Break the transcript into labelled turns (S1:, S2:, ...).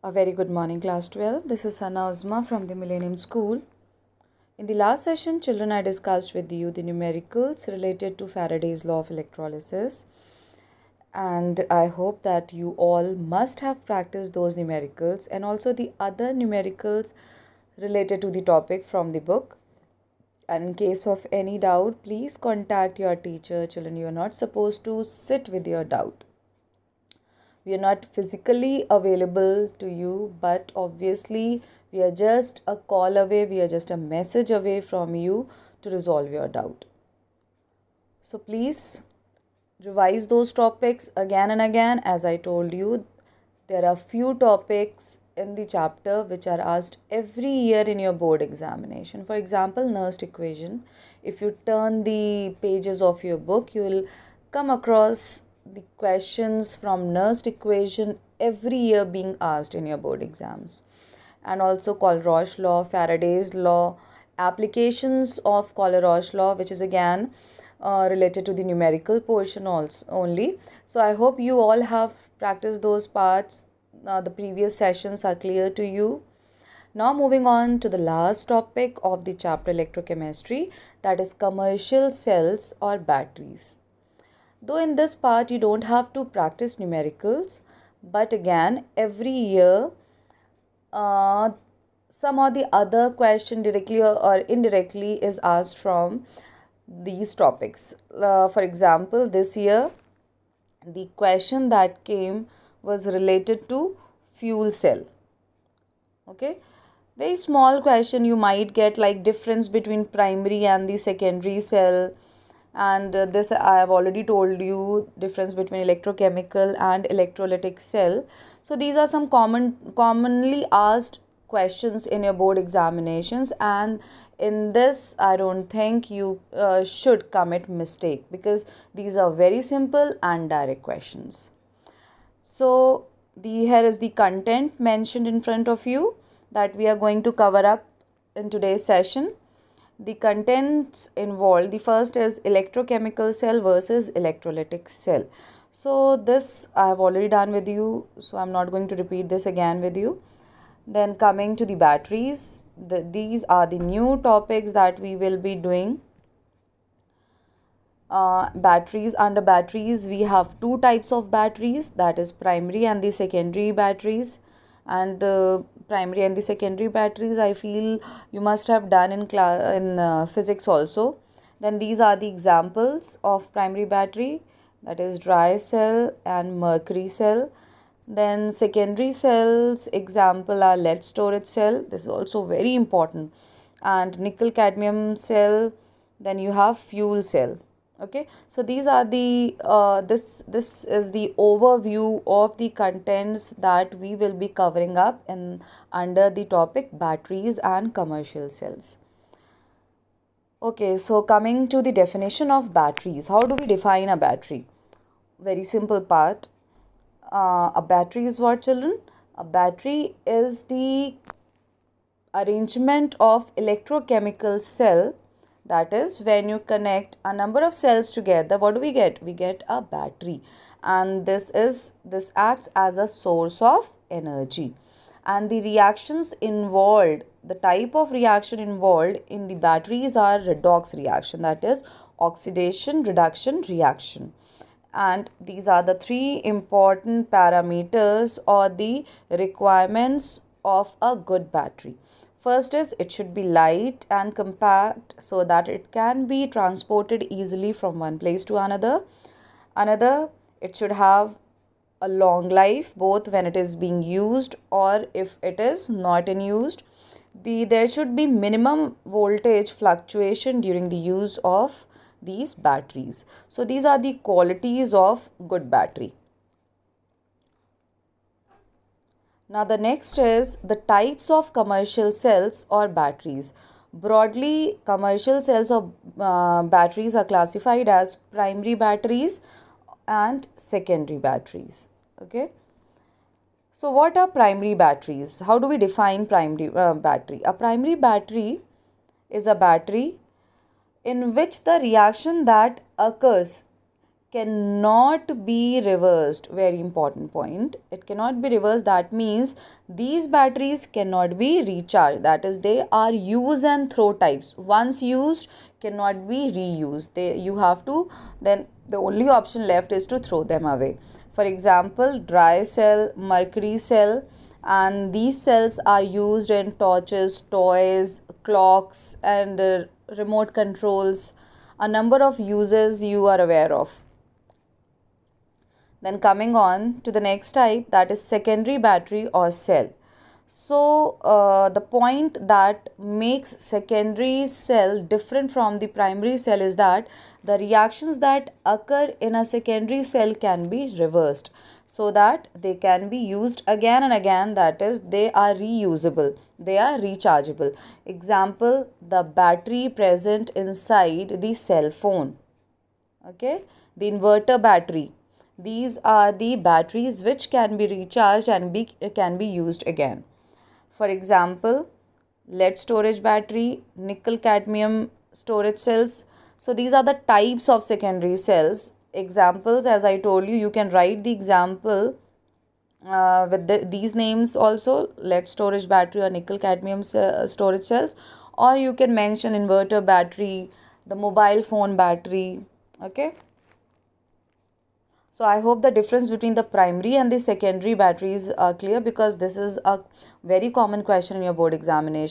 S1: A very good morning, class 12. This is Sana Uzma from the Millennium School. In the last session, children, I discussed with you the numericals related to Faraday's law of electrolysis. And I hope that you all must have practiced those numericals and also the other numericals related to the topic from the book. And in case of any doubt, please contact your teacher. Children, you are not supposed to sit with your doubt. We are not physically available to you, but obviously we are just a call away, we are just a message away from you to resolve your doubt. So please revise those topics again and again. As I told you, there are few topics in the chapter which are asked every year in your board examination. For example, Nernst equation. If you turn the pages of your book, you will come across the questions from Nernst equation every year being asked in your board exams. And also Colroche law, Faraday's law, applications of Colroche law, which is again related to the numerical portion also only. So I hope you all have practiced those parts. The previous sessions are clear to you. Now moving on to the last topic of the chapter electrochemistry, that is commercial cells or batteries. Though in this part you don't have to practice numericals, but again every year some or the other question directly or indirectly is asked from these topics. For example, this year the question that came was related to fuel cell. Okay, very small question you might get, like difference between primary and the secondary cell, and this I have already told you, difference between electrochemical and electrolytic cell. So these are some commonly asked questions in your board examinations, and in this I don't think you should commit mistake, because these are very simple and direct questions. So here is the content mentioned in front of you that we are going to cover up in today's session. The contents involved, the first is electrochemical cell versus electrolytic cell. So this I have already done with you, so I'm not going to repeat this again with you. Then coming to the batteries, these are the new topics that we will be doing. Batteries, under batteries we have two types of batteries, that is primary and the secondary batteries. And primary and the secondary batteries I feel you must have done in class in physics also. Then these are the examples of primary battery, that is dry cell and mercury cell. Then secondary cells example are lead storage cell, this is also very important, and nickel cadmium cell. Then you have fuel cell. Okay, so these are the this is the overview of the contents that we will be covering up in under the topic batteries and commercial cells. Okay, so coming to the definition of batteries, how do we define a battery? Very simple part. A battery is what, children? A battery is the arrangement of electrochemical cell. That is, when you connect a number of cells together, what do we get? We get a battery, and this acts as a source of energy. And the reactions involved, the type of reaction involved in the batteries are redox reaction, that is oxidation reduction reaction. And these are the three important parameters or the requirements of a good battery. First is it should be light and compact so that it can be transported easily from one place to another. Another, it should have a long life, both when it is being used or if it is not in used. There should be minimum voltage fluctuation during the use of these batteries. So these are the qualities of good battery. Now the next is the types of commercial cells or batteries. Broadly, commercial cells or batteries are classified as primary batteries and secondary batteries. Okay. So what are primary batteries? How do we define primary battery? A primary battery is a battery in which the reaction that occurs cannot be reversed. Very important point. It cannot be reversed. That means these batteries cannot be recharged. That is, they are use and throw types. Once used, cannot be reused. You have to, then the only option left is to throw them away. For example, dry cell, mercury cell, and these cells are used in torches, toys, clocks, and remote controls. A number of uses you are aware of. Then coming on to the next type, that is secondary battery or cell. So the point that makes secondary cell different from the primary cell is that the reactions that occur in a secondary cell can be reversed so that they can be used again and again. That is, they are reusable, they are rechargeable. Example, the battery present inside the cell phone. Okay, the inverter battery. These are the batteries which can be recharged and can be used again. For example, lead storage battery, nickel cadmium storage cells. So these are the types of secondary cells. Examples, as I told you, you can write the example with these names also, lead storage battery or nickel cadmium storage cells, or you can mention inverter battery, the mobile phone battery. Okay. So I hope the difference between the primary and the secondary batteries are clear, because this is a very common question in your board examination.